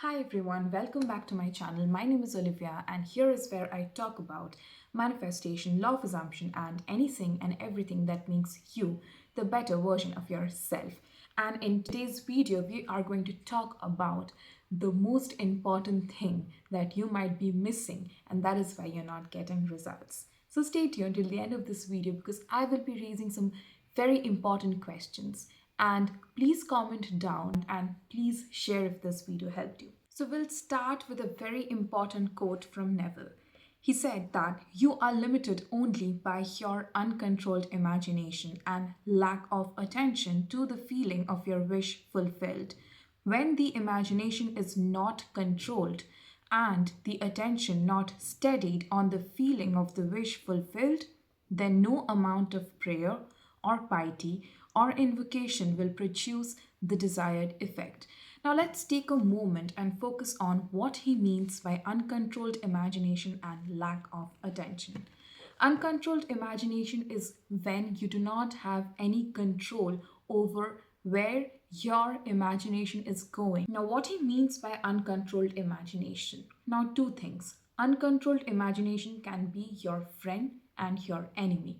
Hi everyone, welcome back to my channel. My name is Olivia, and here is where I talk about manifestation, law of assumption, and anything and everything that makes you the better version of yourself. And in today's video, we are going to talk about the most important thing that you might be missing, and that is why you're not getting results. So stay tuned till the end of this video because I will be raising some very important questions. And please comment down and please share if this video helped you. So we'll start with a very important quote from Neville. He said that you are limited only by your uncontrolled imagination and lack of attention to the feeling of your wish fulfilled. When the imagination is not controlled and the attention not steadied on the feeling of the wish fulfilled, then no amount of prayer or piety or invocation will produce the desired effect. Now, let's take a moment and focus on what he means by uncontrolled imagination and lack of attention. Uncontrolled imagination is when you do not have any control over where your imagination is going. Now, what he means by uncontrolled imagination? Now, two things. Uncontrolled imagination can be your friend and your enemy.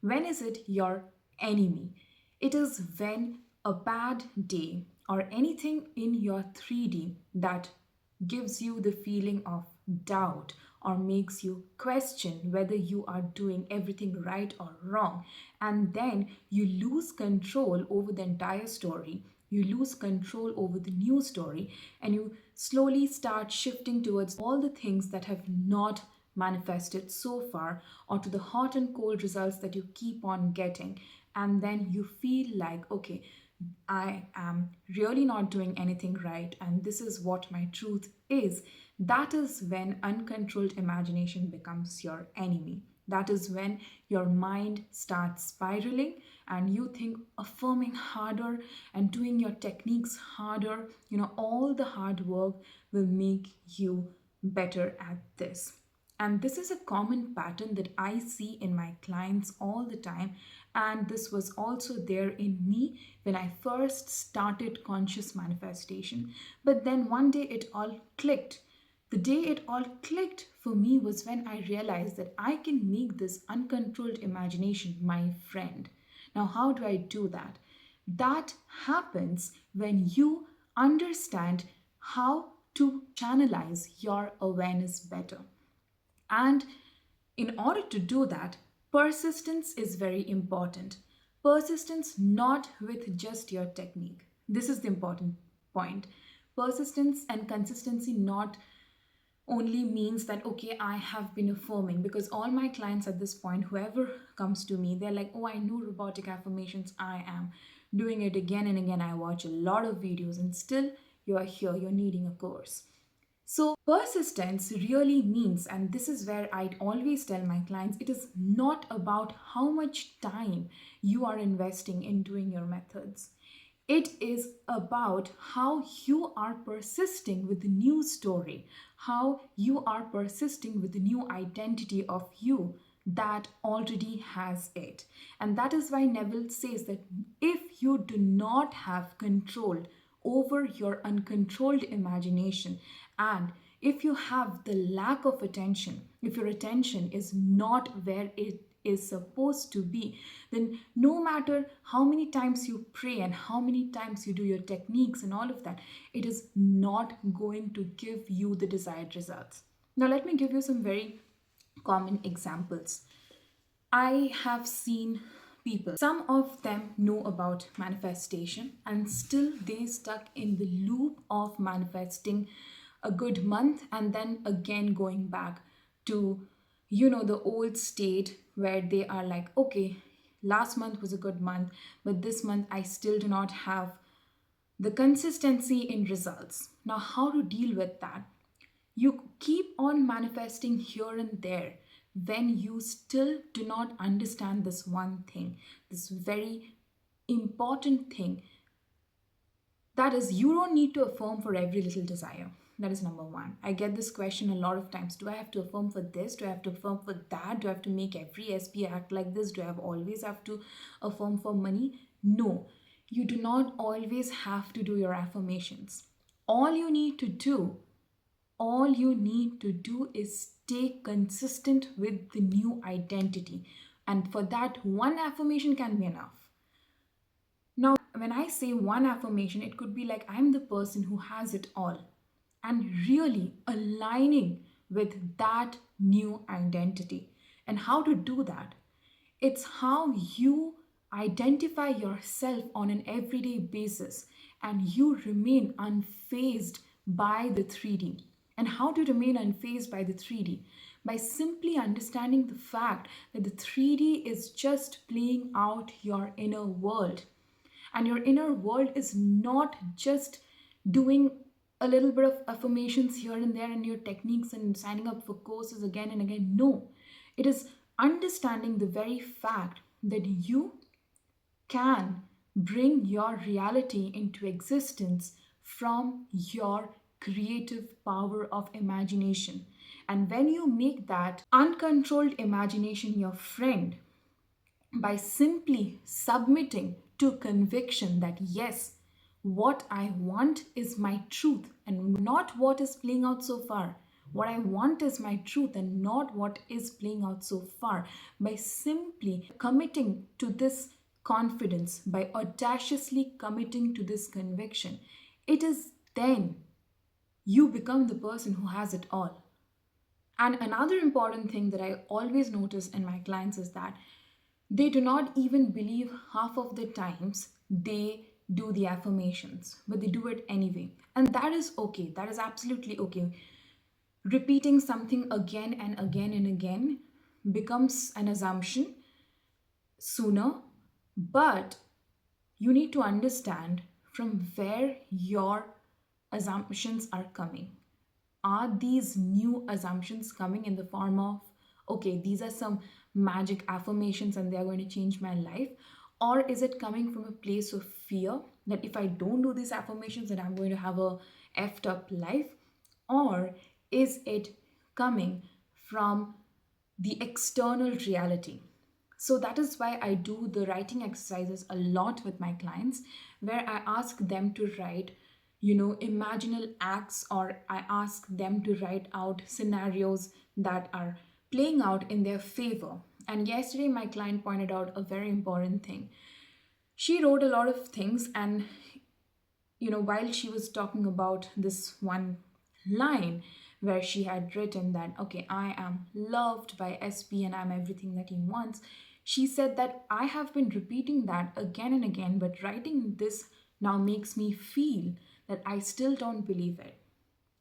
When is it your enemy? It is when a bad day or anything in your 3D that gives you the feeling of doubt or makes you question whether you are doing everything right or wrong. And then you lose control over the entire story. You lose control over the new story and you slowly start shifting towards all the things that have not manifested so far or to the hot and cold results that you keep on getting. And then you feel like, okay, I am really not doing anything right, and this is what my truth is. That is when uncontrolled imagination becomes your enemy. That is when your mind starts spiraling and you think affirming harder and doing your techniques harder, all the hard work will make you better at this. And this is a common pattern that I see in my clients all the time. And this was also there in me when I first started conscious manifestation. But then one day it all clicked. The day it all clicked for me was when I realized that I can make this uncontrolled imagination my friend. Now, how do I do that? That happens when you understand how to channelize your awareness better. And in order to do that, persistence is very important. Persistence not with just your technique. This is the important point. Persistence and consistency not only means that, okay, I have been affirming, because all my clients at this point, whoever comes to me, they're like, oh, I know robotic affirmations. I am doing it again and again. I watch a lot of videos and still you're here, you're needing a course. So, persistence really means, and this is where I always tell my clients, it is not about how much time you are investing in doing your methods. It is about how you are persisting with the new story, how you are persisting with the new identity of you that already has it. And that is why Neville says that if you do not have control over your uncontrolled imagination, and if you have the lack of attention, if your attention is not where it is supposed to be, then no matter how many times you pray and how many times you do your techniques and all of that, it is not going to give you the desired results. Now, let me give you some very common examples. I have seen people, some of them know about manifestation and still they stuck in the loop of manifesting a good month and then again going back to the old state where they are like, okay, last month was a good month, but this month I still do not have the consistency in results. Now, how to deal with that? You keep on manifesting here and there when you still do not understand this one thing, this very important thing. That is, you don't need to affirm for every little desire. That is number one. I get this question a lot of times. Do I have to affirm for this? Do I have to affirm for that? Do I have to make every SP act like this? Do I always have to affirm for money? No, you do not always have to do your affirmations. All you need to do, all you need to do is stay consistent with the new identity. And for that, one affirmation can be enough. Now, when I say one affirmation, it could be like, I'm the person who has it all, and really aligning with that new identity. And how to do that? It's how you identify yourself on an everyday basis and you remain unfazed by the 3D. And how to remain unfazed by the 3D? By simply understanding the fact that the 3D is just playing out your inner world. And your inner world is not just doing a little bit of affirmations here and there and your techniques and signing up for courses again and again. No, it is understanding the very fact that you can bring your reality into existence from your creative power of imagination. And when you make that uncontrolled imagination your friend, by simply submitting to conviction that yes, what I want is my truth and not what is playing out so far. What I want is my truth and not what is playing out so far. By simply committing to this confidence, by audaciously committing to this conviction, it is then you become the person who has it all. And another important thing that I always notice in my clients is that they do not even believe half of the times they do the affirmations, but they do it anyway. And that is okay. That is absolutely okay. Repeating something again and again and again becomes an assumption sooner, but you need to understand from where your assumptions are coming. Are these new assumptions coming in the form of, okay, these are some magic affirmations and they are going to change my life? Or is it coming from a place of fear that if I don't do these affirmations, then I'm going to have a effed up life? Or is it coming from the external reality? So that is why I do the writing exercises a lot with my clients, where I ask them to write, imaginal acts, or I ask them to write out scenarios that are playing out in their favor. And yesterday, my client pointed out a very important thing. She wrote a lot of things, and while she was talking about this one line where she had written that, okay, I am loved by SP and I'm everything that he wants, she said that I have been repeating that again and again, but writing this now makes me feel that I still don't believe it.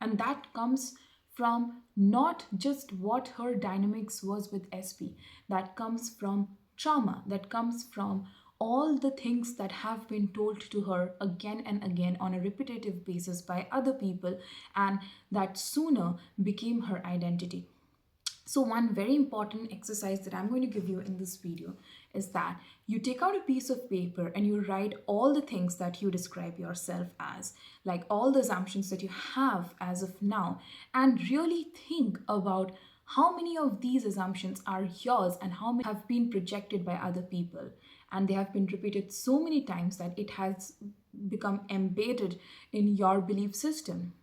And that comes from not just what her dynamics was with SP, that comes from trauma, that comes from all the things that have been told to her again and again on a repetitive basis by other people, and that sooner became her identity. So one very important exercise that I'm going to give you in this video is that you take out a piece of paper and you write all the things that you describe yourself as, like all the assumptions that you have as of now, and really think about how many of these assumptions are yours and how many have been projected by other people. And they have been repeated so many times that it has become embedded in your belief system,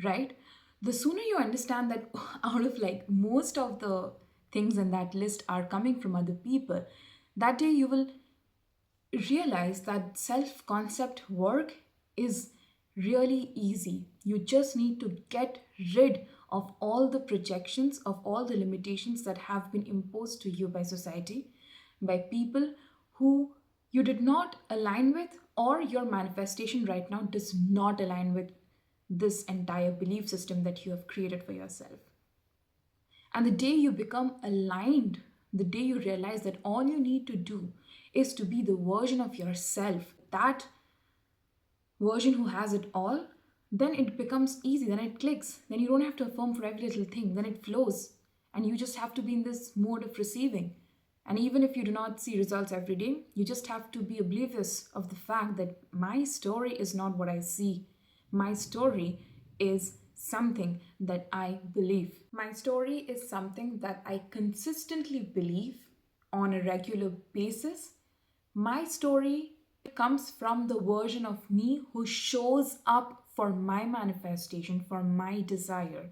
right? The sooner you understand that out of like most of the things in that list are coming from other people, that day you will realize that self concept work is really easy. You just need to get rid of all the projections, of all the limitations that have been imposed to you by society, by people who you did not align with, or your manifestation right now does not align with this entire belief system that you have created for yourself. And the day you become aligned, the day you realize that all you need to do is to be the version of yourself, that version who has it all, then it becomes easy, then it clicks. Then you don't have to affirm for every little thing, then it flows. And you just have to be in this mode of receiving. And even if you do not see results every day, you just have to be oblivious of the fact that my story is not what I see. My story is something that I believe. My story is something that I consistently believe on a regular basis. My story comes from the version of me who shows up for my manifestation, for my desire,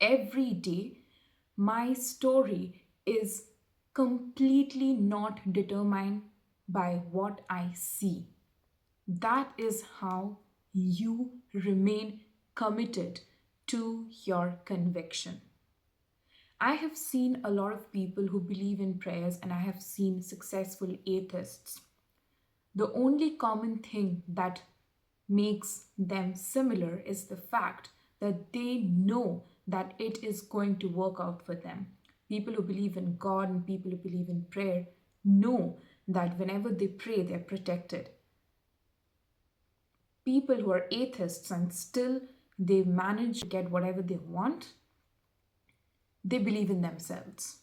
every day, my story is completely not determined by what I see. That is how you remain committed to your conviction. I have seen a lot of people who believe in prayers, and I have seen successful atheists. The only common thing that makes them similar is the fact that they know that it is going to work out for them. People who believe in God and people who believe in prayer know that whenever they pray, they're protected. People who are atheists and still they manage to get whatever they want, they believe in themselves.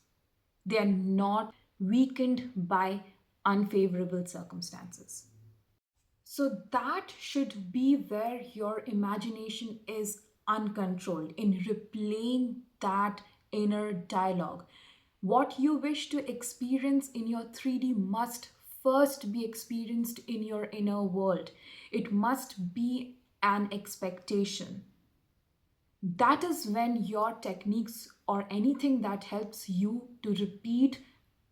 They are not weakened by unfavorable circumstances. So that should be where your imagination is uncontrolled, in replaying that inner dialogue. What you wish to experience in your 3D must first be experienced in your inner world. It must be an expectation. That is when your techniques or anything that helps you to repeat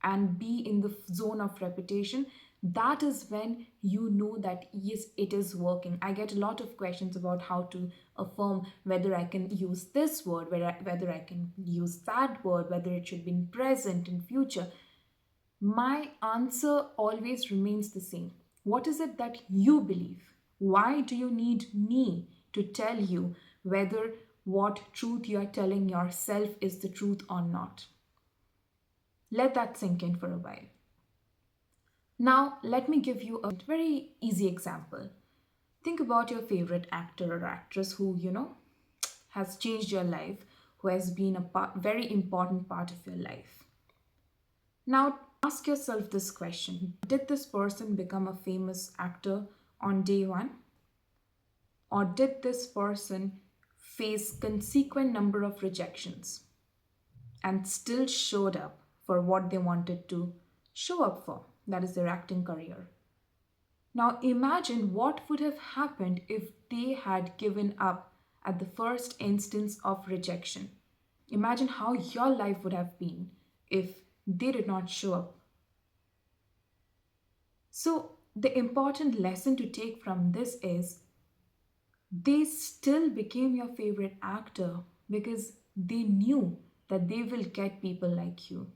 and be in the zone of repetition, that is when you know that yes, it is working. I get a lot of questions about how to affirm, whether I can use this word, whether I can use that word, whether it should be in present and future. My answer always remains the same. What is it that you believe? Why do you need me to tell you whether what truth you are telling yourself is the truth or not? Let that sink in for a while. Now, let me give you a very easy example. Think about your favorite actor or actress who, has changed your life, who has been a very important part of your life. Now, ask yourself this question. Did this person become a famous actor on day one? Or did this person face consequent number of rejections and still showed up for what they wanted to show up for? That is their acting career. Now imagine what would have happened if they had given up at the first instance of rejection. Imagine how your life would have been if they did not show up. So, the important lesson to take from this is they still became your favorite actor because they knew that they will get people like you.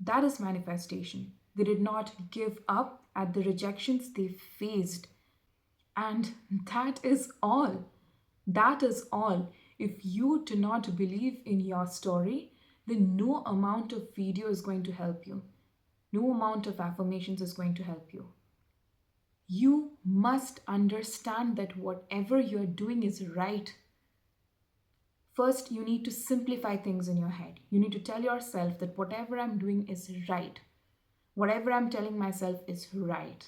That is manifestation. They did not give up at the rejections they faced. And that is all. That is all. If you do not believe in your story, then no amount of video is going to help you. No amount of affirmations is going to help you. You must understand that whatever you're doing is right. First, you need to simplify things in your head. You need to tell yourself that whatever I'm doing is right. Whatever I'm telling myself is right.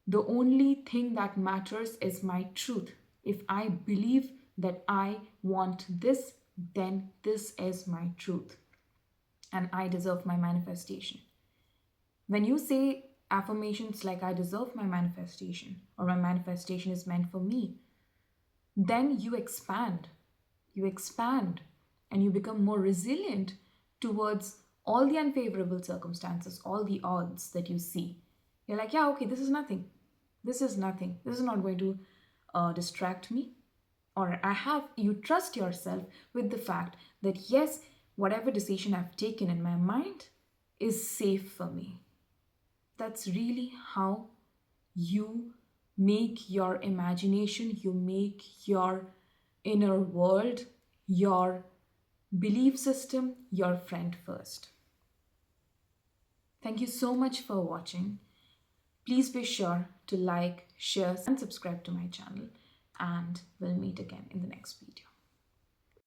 The only thing that matters is my truth. If I believe that I want this, then this is my truth. And I deserve my manifestation. When you say affirmations like I deserve my manifestation or my manifestation is meant for me, then you expand. You expand and you become more resilient towards all the unfavorable circumstances, all the odds that you see. You're like, yeah, okay, this is nothing. This is nothing. This is not going to distract me. Or you trust yourself with the fact that yes, whatever decision I've taken in my mind is safe for me. That's really how you make your imagination, you make your inner world, your belief system, your friend first. Thank you so much for watching. Please be sure to like, share, and subscribe to my channel. And we'll meet again in the next video.